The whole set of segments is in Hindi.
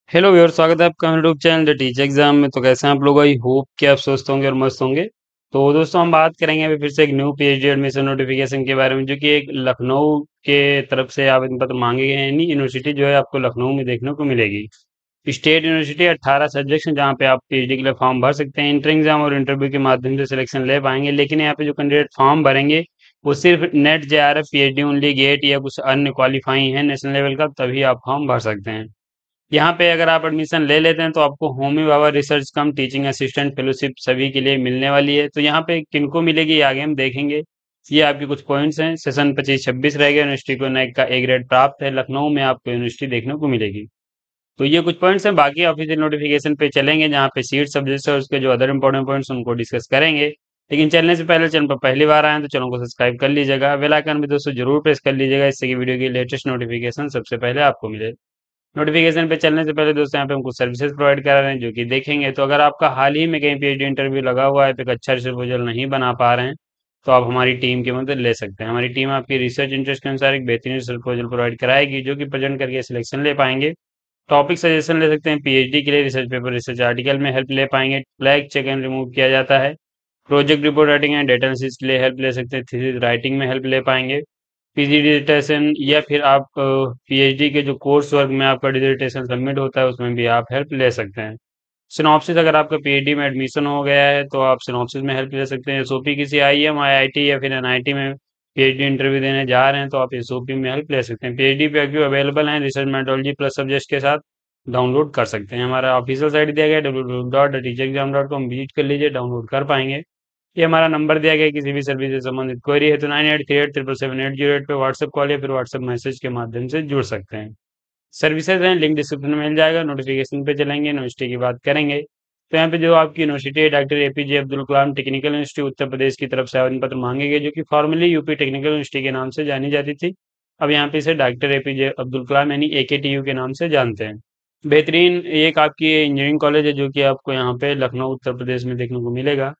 हेलो व्यूअर, स्वागत है आपका YouTube channel the teach exam में। तो कैसे हैं आप लोग? आई होप कि आप स्वस्थ होंगे और मस्त होंगे। तो दोस्तों, हम बात करेंगे अभी फिर से एक न्यू पीएचडी एडमिशन नोटिफिकेशन के बारे में, जो कि एक लखनऊ के तरफ से आवेदन पत्र मांगे गए हैं। यानी यूनिवर्सिटी जो है आपको लखनऊ में देखने को मिलेगी। स्टेट यूनिवर्सिटी 18 सब्जेक्ट हैं जहाँ पे आप पीएचडी के लिए फॉर्म भर सकते हैं। इंटर एग्जाम और इंटरव्यू के माध्यम से सिलेक्शन ले पाएंगे, लेकिन यहाँ पे जो कैंडिडेट फॉर्म भरेंगे वो सिर्फ net JRF PhD only get या कुछ अन्य क्वालिफाई है नेशनल लेवल का, तभी आप फॉर्म भर सकते हैं। यहाँ पे अगर आप एडमिशन ले लेते हैं तो आपको Homi Bhabha research cum teaching assistant fellowship सभी के लिए मिलने वाली है। तो यहाँ पे किनको मिलेगी ये आगे हम देखेंगे। ये आपके कुछ पॉइंट्स हैं। सेशन 25-26 रहेगा। यूनिवर्सिटी को नैक का ए ग्रेड प्राप्त है। लखनऊ में आपको यूनिवर्सिटी देखने को मिलेगी। तो ये कुछ पॉइंट्स हैं। बाकी ऑफिशियल नोटिफिकेशन पे चलेंगे जहाँ पे सीट सब्जेक्ट्स है उसके जो अदर इंपॉर्टेंट पॉइंट्स उनको डिस्कस करेंगे। लेकिन चलने से पहले चैनल पर पहली बार आए हैं तो चैनल को सब्सक्राइब कर लीजिएगा। बेल आइकन भी दोस्तों जरूर प्रेस कर लीजिएगा, इससे कि वीडियो की लेटेस्ट नोटिफिकेशन सबसे पहले आपको मिले। नोटिफिकेशन पे चलने से पहले दोस्तों यहाँ पे हम कुछ सर्विसेज प्रोवाइड करा रहे हैं जो कि देखेंगे। तो अगर आपका हाल ही में कहीं पीएचडी इंटरव्यू लगा हुआ है, तो एक अच्छा रिसर्च प्रपोजल नहीं बना पा रहे हैं, तो आप हमारी टीम की मदद ले सकते हैं। हमारी टीम आपकी रिसर्च इंटरेस्ट के अनुसार एक बेहतरीन रिसर्च प्रपोजल प्रोवाइड कराएगी, जो कि प्रेजेंट करके सिलेक्शन ले पाएंगे। टॉपिक सजेशन ले सकते हैं। पीएचडी के लिए रिसर्च पेपर, रिसर्च आर्टिकल में हेल्प ले पाएंगे। फ्लैग चेक एंड रिमूव किया जाता है। Project report writing and data analysis के लिए हेल्प ले सकते हैं। थीसिस राइटिंग में हेल्प ले पाएंगे। पीजी डिसर्टेशन या फिर आप पीएचडी के जो कोर्स वर्क में आपका डिसर्टेशन सबमिट होता है उसमें भी आप हेल्प ले सकते हैं। सिनॉप्सिस, अगर आपका पीएचडी में एडमिशन हो गया है तो आप सिनॉप्सिस में हेल्प ले सकते हैं। एसओपी, किसी आईएम आईआईटी या फिर एनआईटी में पीएचडी इंटरव्यू देने जा रहे हैं तो आप एसओपी में हेल्प ले सकते हैं। पीएचडी पे अभी अवेलेबल है रिसर्च मेथोडोलॉजी प्लस सब्जेक्ट के साथ, डाउनलोड कर सकते हैं। हमारा ऑफिशियल साइट दिया गया है www.teachexam.com, विजिट कर लीजिए, डाउनलोड कर पाएंगे। ये हमारा नंबर दिया गया है। किसी भी सर्विस से संबंधित क्वेरी है तो 9838777808 पे व्हाट्सएप कॉल या फिर व्हाट्सएप मैसेज के माध्यम से जुड़ सकते हैं। सर्विसेज हैं, लिंक डिस्क्रिप्शन में मिल जाएगा। नोटिफिकेशन पे चलेंगे, यूनिवर्सिटी की बात करेंगे। तो यहाँ पे जो आपकी यूनिवर्सिटी है doctor APJ Abdul Kalam technical university Uttar Pradesh की तरफ से आवेदन पत्र मांगे गए, जो कि फॉर्मली यूपी टेक्निकल यूनिवर्सिटी के नाम से जानी जाती थी। अब यहाँ पे इसे डॉक्टर एपीजे अब्दुल कलाम यानी एकेटीयू के नाम से जानते हैं। बेहतरीन एक आपकी इंजीनियरिंग कॉलेज है जो कि आपको यहाँ पे लखनऊ उत्तर प्रदेश में देखने को मिलेगा।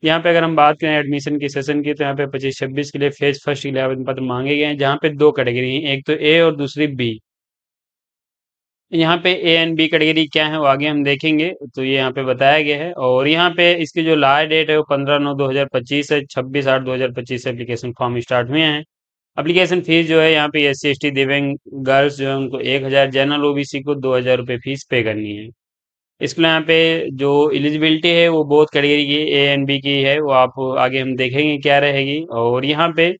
यहाँ पे अगर हम बात करें एडमिशन की सेशन की, तो यहाँ पे 25-26 के लिए फेज फर्स्ट के लिए आवेदन पत्र मांगे गए हैं, जहाँ पे दो कैटेगरी हैं, एक तो ए और दूसरी बी। यहाँ पे ए एंड बी कैटेगरी क्या है वो आगे हम देखेंगे। तो ये यहाँ पे बताया गया है, और यहाँ पे इसकी जो लास्ट डेट है वो 15/9/2025 है। 26/8/2025 से एप्लीकेशन फॉर्म स्टार्ट हुए हैं। एप्लीकेशन फीस जो है यहाँ पे एस सी एस टी दिव्यांग गर्ल्स जो है उनको 1,000, जनरल ओबीसी को 2,000 रुपये फीस पे करनी है। इसके लिए यहाँ पे जो एलिजिबिलिटी है वो बहुत कैटेगरी की ए एंड बी की है, वो आप आगे हम देखेंगे क्या रहेगी। और यहाँ पे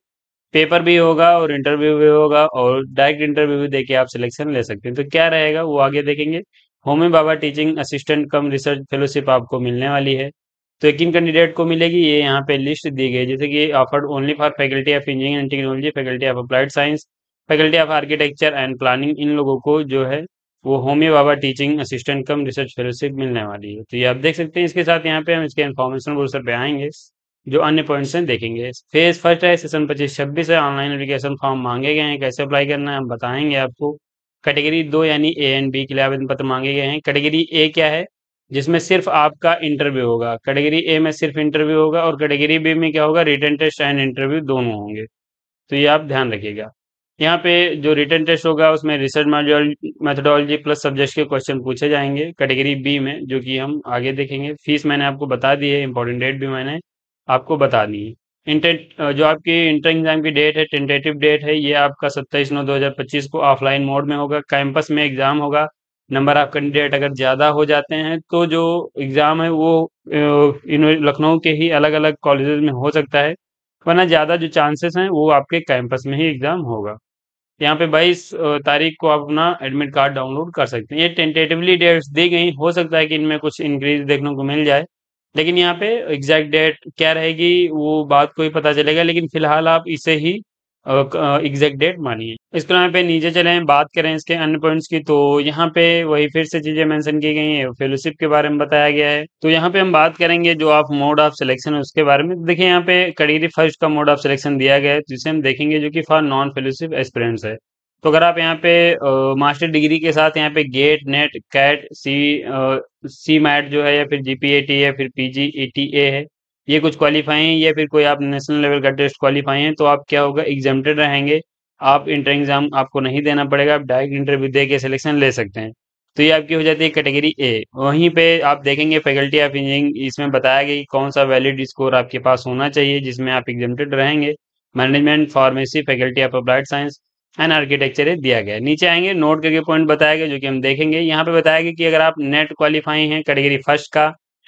पेपर भी होगा और इंटरव्यू भी होगा, और डायरेक्ट इंटरव्यू भी देके आप सिलेक्शन ले सकते हैं। तो क्या रहेगा वो आगे देखेंगे। Homi Bhabha teaching assistant cum research fellowship आपको मिलने वाली है। तो किन कैंडिडेट को मिलेगी ये यहाँ पे लिस्ट दी गई है, जैसे कि offered only for faculty of engineering and technology, faculty of applied science, faculty of architecture and planning. इन लोगों को जो है वो Homi Bhabha teaching assistant cum research fellowship मिलने वाली है। तो ये आप देख सकते हैं। इसके साथ यहाँ पे हम इसके इन्फॉर्मेशन ब्रोशर पे आएंगे, जो अन्य पॉइंट्स हैं देखेंगे। फेज फर्स्ट है, सेशन 25-26 है। ऑनलाइन एप्लीकेशन फॉर्म मांगे गए हैं, कैसे अप्लाई करना है हम बताएंगे आपको। कैटेगरी 2 यानी ए एंड बी के लिए आवेदन पत्र मांगे गए हैं। कैटेगरी ए क्या है, जिसमें सिर्फ आपका इंटरव्यू होगा। कैटेगरी ए में सिर्फ इंटरव्यू होगा, और कैटेगरी बी में क्या होगा, रिटन टेस्ट एंड इंटरव्यू दोनों होंगे। तो ये आप ध्यान रखिएगा। यहाँ पे जो रिटन टेस्ट होगा उसमें रिसर्च मेथोडोलॉजी प्लस सब्जेक्ट के क्वेश्चन पूछे जाएंगे कैटेगरी बी में, जो कि हम आगे देखेंगे। फीस मैंने आपको बता दी है, इंपॉर्टेंट डेट भी मैंने आपको बता दी है। जो आपकी इंटर एग्जाम की डेट है, टेंटेटिव डेट है, ये आपका 27/9/2025 को ऑफलाइन मोड में होगा। कैंपस में एग्जाम होगा। नंबर ऑफ कैंडिडेट अगर ज़्यादा हो जाते हैं तो जो एग्ज़ाम है वो लखनऊ के ही अलग अलग कॉलेजेस में हो सकता है, वरना ज़्यादा जो चांसेस हैं वो आपके कैंपस में ही एग्ज़ाम होगा। यहाँ पे 22 तारीख को आप अपना एडमिट कार्ड डाउनलोड कर सकते हैं। ये टेंटेटिवली डेट्स दी गई, हो सकता है कि इनमें कुछ इंक्रीज देखने को मिल जाए, लेकिन यहाँ पे एग्जैक्ट डेट क्या रहेगी वो बात को ही पता चलेगा। लेकिन फिलहाल आप इसे ही एग्जैक्ट डेट मानिए। इसके यहाँ पे नीचे चले बात करें इसके अन्य पॉइंट्स की, तो यहाँ पे वही फिर से चीजें मेंशन की गई हैं। फेलोशिप के बारे में बताया गया है। तो यहाँ पे हम बात करेंगे जो आप मोड ऑफ सिलेक्शन है उसके बारे में। तो देखिए यहाँ पे कैटेगरी फर्स्ट का मोड ऑफ सिलेक्शन दिया गया है, जिसे हम देखेंगे, जो कि फॉर नॉन फेलोशिप एस्पिरेंट्स है। तो अगर आप यहाँ पे मास्टर डिग्री के साथ यहाँ पे GATE NET CAT CMAT जो है, या फिर जीपीएटी या फिर पीजीईटीए है, ये कुछ क्वालिफाई हैं, या फिर कोई आप नेशनल लेवल का टेस्ट क्वालिफाई हैं, तो आप क्या होगा, एग्जाम्प्टेड रहेंगे। आप इंटर एग्जाम आपको नहीं देना पड़ेगा, आप डायरेक्ट इंटरव्यू दे के सिलेक्शन ले सकते हैं। तो ये आपकी हो जाती है कैटेगरी ए। वहीं पे आप देखेंगे फैकल्टी ऑफ इंजीनियरिंग, इसमें बताया गया कि कौन सा वैलिड स्कोर आपके पास होना चाहिए जिसमें आप एग्जेम्प्टेड रहेंगे। Management, pharmacy, faculty of applied science and architecture दिया गया है। नीचे आएंगे नोट करके पॉइंट बताया गया जो कि हम देखेंगे। यहाँ पे बताया गया कि अगर आप नेट क्वालिफाई हैं कैटेगरी फर्स्ट का,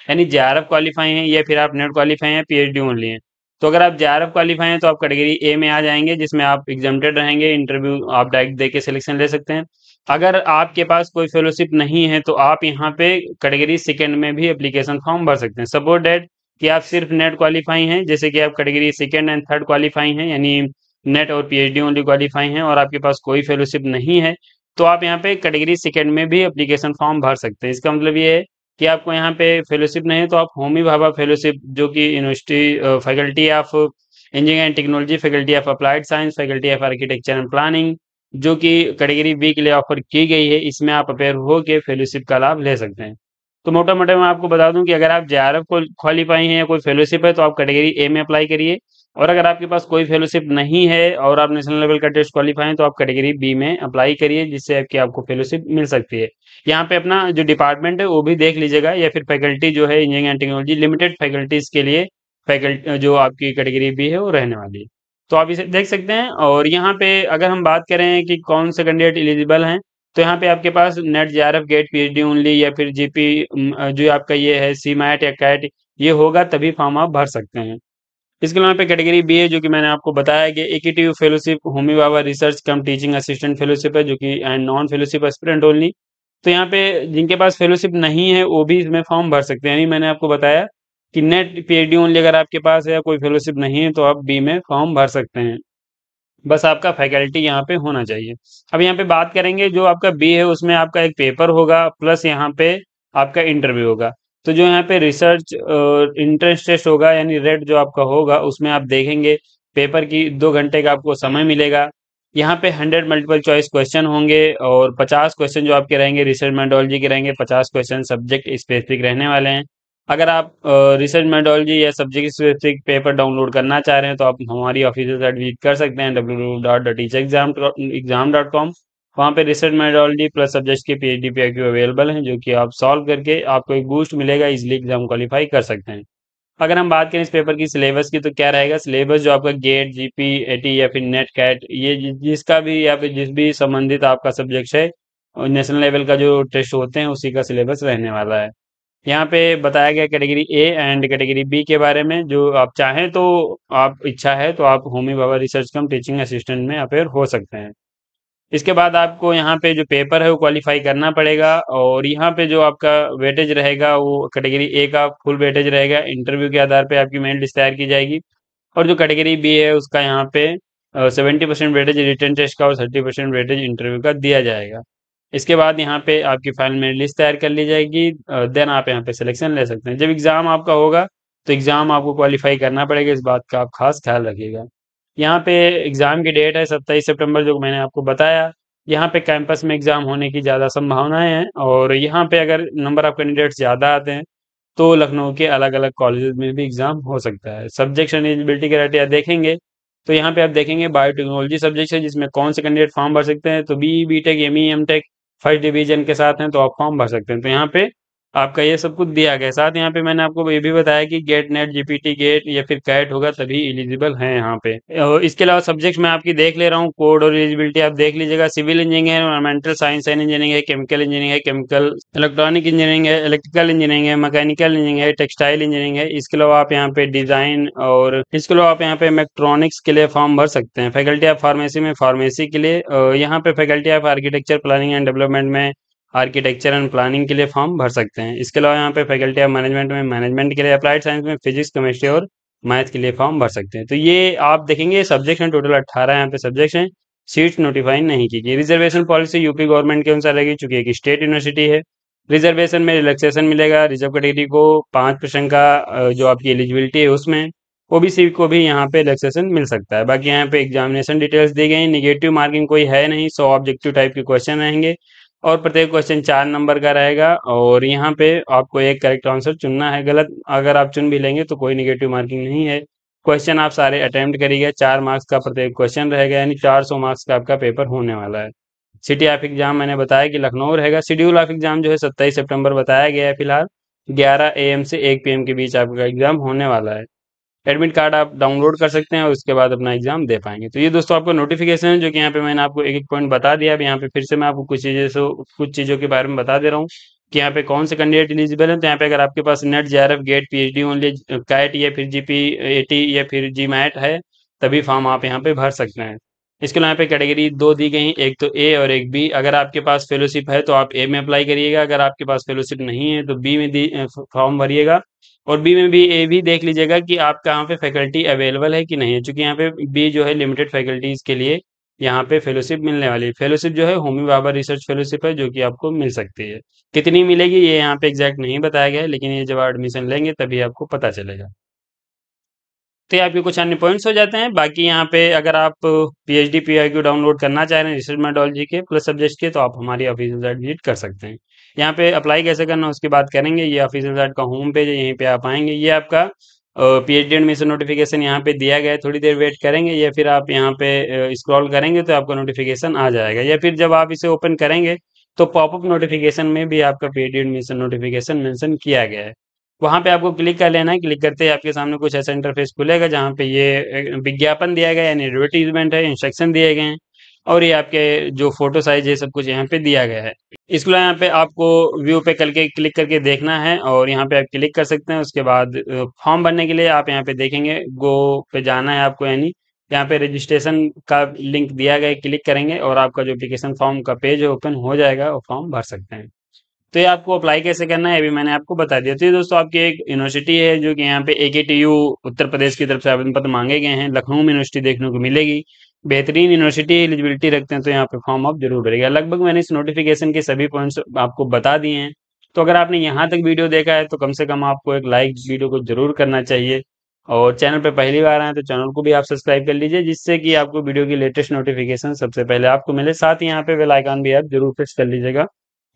यानी जेआरएफ क्वालिफाई हैं, या फिर आप नेट क्वालिफाई हैं पीएचडी ओनली हैं, तो अगर आप जेआरएफ क्वालिफाई हैं तो आप कैटेगरी ए में आ जाएंगे, जिसमें आप एग्जाम्प्टेड रहेंगे, इंटरव्यू आप डायरेक्ट दे के सिलेक्शन ले सकते हैं। अगर आपके पास कोई फेलोशिप नहीं है तो आप यहाँ पे कैटेगरी सेकंड में भी एप्लीकेशन फॉर्म भर सकते हैं। सपोज डेट कि आप सिर्फ नेट क्वालिफाई हैं, जैसे कि आप category second and third qualify हैं, यानी नेट और पीएचडी ओनली क्वालिफाई हैं, और आपके पास कोई फेलोशिप नहीं है, तो आप यहाँ पे कैटेगरी सेकंड में भी एप्लीकेशन फॉर्म भर सकते हैं। इसका मतलब ये है कि आपको यहाँ पे फेलोशिप नहीं है तो आप होमी भाभा फेलोशिप, जो कि university faculty of engineering and technology, faculty of applied science, faculty of architecture and planning, जो कि कैटेगरी बी के लिए ऑफर की गई है, इसमें आप अपेयर हो के फेलोशिप का लाभ ले सकते हैं। तो मोटा मोटा मैं आपको बता दूं कि अगर आप जेआरएफ को क्वालिफाई हैं या कोई फेलोशिप है तो आप कैटेगरी ए में अप्लाई करिए, और अगर आपके पास कोई फेलोशिप नहीं है और आप नेशनल लेवल का टेस्ट क्वालिफाई हैं तो आप कैटेगरी बी में अप्लाई करिए, जिससे आपकी आपको फेलोशिप मिल सकती है। यहाँ पे अपना जो डिपार्टमेंट है वो भी देख लीजिएगा, या फिर फैकल्टी जो है engineering and technology limited faculties के लिए फैकल्टी जो आपकी कैटेगरी बी है वो रहने वाली है। तो आप इसे देख सकते हैं। और यहाँ पे अगर हम बात करें कि कौन से कैंडिडेट एलिजिबल हैं, तो यहाँ पे आपके पास NET, JRF, GATE, PhD only, या फिर जीपी, जो आपका ये है सी मैट या कैट, ये होगा तभी फॉर्म आप भर सकते हैं। इसके अलावा पे कैटेगरी बी है, जो कि मैंने आपको बताया कि equity fellowship, Homi Bhabha research cum teaching assistant fellowship है, जो कि and non fellowship aspirant only. तो यहाँ पे जिनके पास फेलोशिप नहीं है वो भी इसमें फॉर्म भर सकते हैं। यानी मैंने आपको बताया कि नेट पीएचडी ओनली अगर आपके पास है या कोई फेलोशिप नहीं है तो आप बी में फॉर्म भर सकते हैं। बस आपका फैकल्टी यहाँ पे होना चाहिए। अब यहाँ पे बात करेंगे, जो आपका बी है उसमें आपका एक पेपर होगा, प्लस यहाँ पे आपका इंटरव्यू होगा। तो जो यहाँ पे रिसर्च इंट्रेंस टेस्ट होगा, यानी रेट जो आपका होगा, उसमें आप देखेंगे पेपर की 2 घंटे का आपको समय मिलेगा। यहाँ पे 100 मल्टीपल चॉइस क्वेश्चन होंगे, और 50 क्वेश्चन जो आपके रहेंगे रिसर्च मेथोडोलॉजी के रहेंगे, 50 क्वेश्चन सब्जेक्ट स्पेसिफिक रहने वाले हैं। अगर आप रिसर्च मेथोडोलॉजी या सब्जेक्ट स्पेसिफिक पेपर डाउनलोड करना चाह रहे हैं तो आप हमारी ऑफिशियल साइट विजिट कर सकते हैं www.teachexam.com। वहाँ पे रिसर्च मेथोडोलॉजी प्लस सब्जेक्ट के पीएचडी पीआईक्यू अवेलेबल हैं, जो कि आप सॉल्व करके आपको एक बूस्ट मिलेगा, इजिली एग्जाम क्वालिफाई कर सकते हैं। अगर हम बात करें इस पेपर की सिलेबस की, तो क्या रहेगा सिलेबस, जो आपका गेट, जीपी, एटी या फिर नेट कैट, ये जिसका भी या फिर जिस भी संबंधित आपका सब्जेक्ट है, नेशनल लेवल का जो टेस्ट होते हैं उसी का सिलेबस रहने वाला है। यहाँ पे बताया गया category A and category B के बारे में। जो आप चाहें तो, आप इच्छा है तो आप Homi Bhabha research cum teaching assistant में अपेयर हो सकते हैं। इसके बाद आपको यहाँ पे जो पेपर है वो क्वालिफाई करना पड़ेगा, और यहाँ पे जो आपका वेटेज रहेगा वो कैटेगरी ए का फुल वेटेज रहेगा, इंटरव्यू के आधार पे आपकी मेरिट लिस्ट तैयार की जाएगी। और जो कैटेगरी बी है उसका यहाँ पे 70% वेटेज रिटन टेस्ट का और 30% वेटेज इंटरव्यू का दिया जाएगा। इसके बाद यहाँ पे आपकी फाइनल मेरिट लिस्ट तैयार कर ली जाएगी, देन आप यहाँ पे सिलेक्शन ले सकते हैं। जब एग्जाम आपका होगा तो एग्जाम आपको क्वालिफाई करना पड़ेगा, इस बात का आप खास ख्याल रखिएगा। यहाँ पे एग्जाम की डेट है 27 सितंबर, जो मैंने आपको बताया। यहाँ पे कैंपस में एग्जाम होने की ज़्यादा संभावनाएं हैं, और यहाँ पे अगर नंबर ऑफ कैंडिडेट्स ज़्यादा आते हैं तो लखनऊ के अलग अलग कॉलेजेस में भी एग्जाम हो सकता है। सब्जेक्ट एलिजिबिलिटी क्राइटेरिया देखेंगे तो यहाँ पे आप देखेंगे बायोटेक्नोलॉजी सब्जेक्ट है, जिसमें कौन से कैंडिडेट फॉर्म भर सकते हैं, तो B, B tech, M E, M tech first division के साथ हैं तो आप फॉर्म भर सकते हैं। तो यहाँ पे आपका ये सब कुछ दिया गया है। साथ यहाँ पे मैंने आपको ये भी बताया कि गेट, नेट, जीपीटी, गेट या फिर कैट होगा तभी एलिजिबल हैं यहाँ पे। और इसके अलावा सब्जेक्ट मैं आपकी देख ले रहा हूँ, कोड और एलिजिबिलिटी आप देख लीजिएगा। सिविल इंजीनियरिंग है, एनवायरमेंटल साइंस एंड इंजीनियरिंग है, केमिकल इंजीनियरिंग है, केमिकल इलेक्ट्रॉनिक इंजीनियरिंग है, इलेक्ट्रिकल इंजीनियरिंग है, मैकेनिकल इंजीनियरिंग है, टेक्सटाइल इंजीनियरिंग है। इसके अलावा आप यहाँ पे डिजाइन, और इसके अलावा आप यहाँ पे इलेक्ट्रॉनिक्स के लिए फॉर्म भर सकते हैं। फैकल्टी ऑफ फार्मेसी में फार्मेसी के लिए, यहाँ पे faculty of architecture, planning and development में आर्किटेक्चर एंड प्लानिंग के लिए फॉर्म भर सकते हैं। इसके अलावा यहाँ पे फैकल्टी ऑफ मैनेजमेंट में मैनेजमेंट के लिए, अप्लाइड साइंस में फिजिक्स, केमिस्ट्री और मैथ के लिए फॉर्म भर सकते हैं। तो ये आप देखेंगे सब्जेक्ट हैं, टोटल 18 यहाँ पे सब्जेक्ट हैं। सीट्स नोटिफाई नहीं की गई। रिजर्वेशन पॉलिसी यूपी गवर्नमेंट के अनुसार रहेगी, चूंकि एक स्टेट यूनिवर्सिटी है। रिजर्वेशन में रिलैक्सेशन मिलेगा, रिजर्व कैटेगरी को 5% का जो आपकी एलिजिबिलिटी है उसमें, ओबीसी को भी यहाँ पे रिलैक्सेशन मिल सकता है। बाकी यहाँ पे एग्जामिनेशन डिटेल्स दी गई। निगेटिव मार्किंग कोई है नहीं, 100 ऑब्जेक्टिव टाइप के क्वेश्चन रहेंगे, और प्रत्येक क्वेश्चन 4 नंबर का रहेगा। और यहाँ पे आपको एक करेक्ट आंसर चुनना है, गलत अगर आप चुन भी लेंगे तो कोई निगेटिव मार्किंग नहीं है। क्वेश्चन आप सारे अटेम्प्ट करिएगा, 4 मार्क्स का प्रत्येक क्वेश्चन रहेगा, यानी 400 मार्क्स का आपका पेपर होने वाला है। सिटी ऑफ एग्जाम मैंने बताया कि लखनऊ रहेगा। शेड्यूल ऑफ एग्जाम जो है 27 सितंबर बताया गया है फिलहाल, 11 AM से 1 PM के बीच आपका एग्जाम होने वाला है। एडमिट कार्ड आप डाउनलोड कर सकते हैं और उसके बाद अपना एग्जाम दे पाएंगे। तो ये दोस्तों आपको नोटिफिकेशन है, जो कि यहाँ पे मैंने आपको एक एक पॉइंट बता दिया। अब यहाँ पे फिर से मैं आपको कुछ चीज़ों के बारे में बता दे रहा हूँ कि यहाँ पे कौन से कैंडिडेट एलिजिबल हैं। तो यहाँ पे अगर आपके पास NET, JRF, GATE, PhD only, CAT या फिर GP80 या फिर GMAT है, तभी फॉर्म आप यहाँ पे भर सकते हैं। इसके अलावा यहाँ पे कैटेगरी दो दी गई, एक तो ए और एक बी। अगर आपके पास फेलोशिप है तो आप ए में अप्लाई करिएगा, अगर आपके पास फेलोशिप नहीं है तो बी में फॉर्म भरिएगा। और बी में भी ये भी देख लीजिएगा कि आपका यहाँ पे फैकल्टी अवेलेबल है कि नहीं है, क्योंकि यहाँ पे बी जो है लिमिटेड फैकल्टीज के लिए यहाँ पे फेलोशिप मिलने वाली है। फेलोशिप जो है होमी भाभा रिसर्च फेलोशिप है, जो कि आपको मिल सकती है। कितनी मिलेगी ये यहाँ पे एग्जैक्ट नहीं बताया गया है, लेकिन ये जब आप एडमिशन लेंगे तभी आपको पता चलेगा। तो ये आपके कुछ अन्य पॉइंट्स हो जाते हैं। बाकी यहाँ पे अगर आप PhD PIQ डाउनलोड करना चाह रहे हैं रिसर्च मेथोडोलॉजी के प्लस सब्जेक्ट के, तो आप हमारी ऑफिशियल साइट विजिट कर सकते हैं। यहाँ पे अप्लाई कैसे करना है उसकी बात करेंगे। ये ऑफिशियल साइट का होम पेज है, यहीं पे आप आएंगे। ये आपका PhD एडमिशन नोटिफिकेशन यहाँ पे दिया गया है, थोड़ी देर वेट करेंगे या फिर आप यहाँ पे स्क्रॉल करेंगे तो आपका नोटिफिकेशन आ जाएगा, या फिर जब आप इसे ओपन करेंगे तो पॉपअप नोटिफिकेशन में भी आपका PhD एडमिशन नोटिफिकेशन मेंशन किया गया है। वहां पे आपको क्लिक कर लेना है। क्लिक करते ही आपके सामने कुछ ऐसा इंटरफेस खुलेगा, जहाँ पे ये विज्ञापन दिया गया है, यानी एडवर्टीजमेंट है, इंस्ट्रक्शन दिए गए हैं, और ये आपके जो फोटो साइज है सब कुछ यहाँ पे दिया गया है। इसको यहाँ पे आपको व्यू पे करके क्लिक करके देखना है, और यहाँ पे आप क्लिक कर सकते हैं। उसके बाद फॉर्म भरने के लिए आप यहाँ पे देखेंगे, गो पे जाना है आपको, यानी यहाँ पे रजिस्ट्रेशन का लिंक दिया गया है, क्लिक करेंगे और आपका जो एप्लीकेशन फॉर्म का पेज है ओपन हो जाएगा और फॉर्म भर सकते हैं। तो ये आपको अप्लाई कैसे करना है अभी मैंने आपको बता दिया। तो ये दोस्तों आपकी एक यूनिवर्सिटी है, जो कि यहाँ पे AKTU उत्तर प्रदेश की तरफ से आवेदन पत्र मांगे गए हैं। लखनऊ में यूनिवर्सिटी देखने को मिलेगी। बेहतरीन यूनिवर्सिटी एलिजिबिलिटी रखते हैं, तो यहाँ पे फॉर्म आप जरूर भरेगा। लगभग मैंने इस नोटिफिकेशन के सभी पॉइंट्स आपको बता दिए हैं। तो अगर आपने यहाँ तक वीडियो देखा है तो कम से कम आपको एक लाइक वीडियो को जरूर करना चाहिए, और चैनल पे पहली बार आए तो चैनल को भी आप सब्सक्राइब कर लीजिए, जिससे कि आपको वीडियो की लेटेस्ट नोटिफिकेशन सबसे पहले आपको मिले। साथ ही यहाँ पे बेल आइकन भी आप जरूर प्रेस कर लीजिएगा।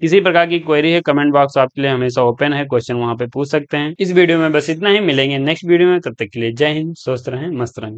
किसी प्रकार की क्वेरी है, कमेंट बॉक्स आपके लिए हमेशा ओपन है, क्वेश्चन वहां पे पूछ सकते हैं। इस वीडियो में बस इतना ही, मिलेंगे नेक्स्ट वीडियो में, तब तक के लिए जय हिंद, स्वस्थ रहें, मस्त रहें।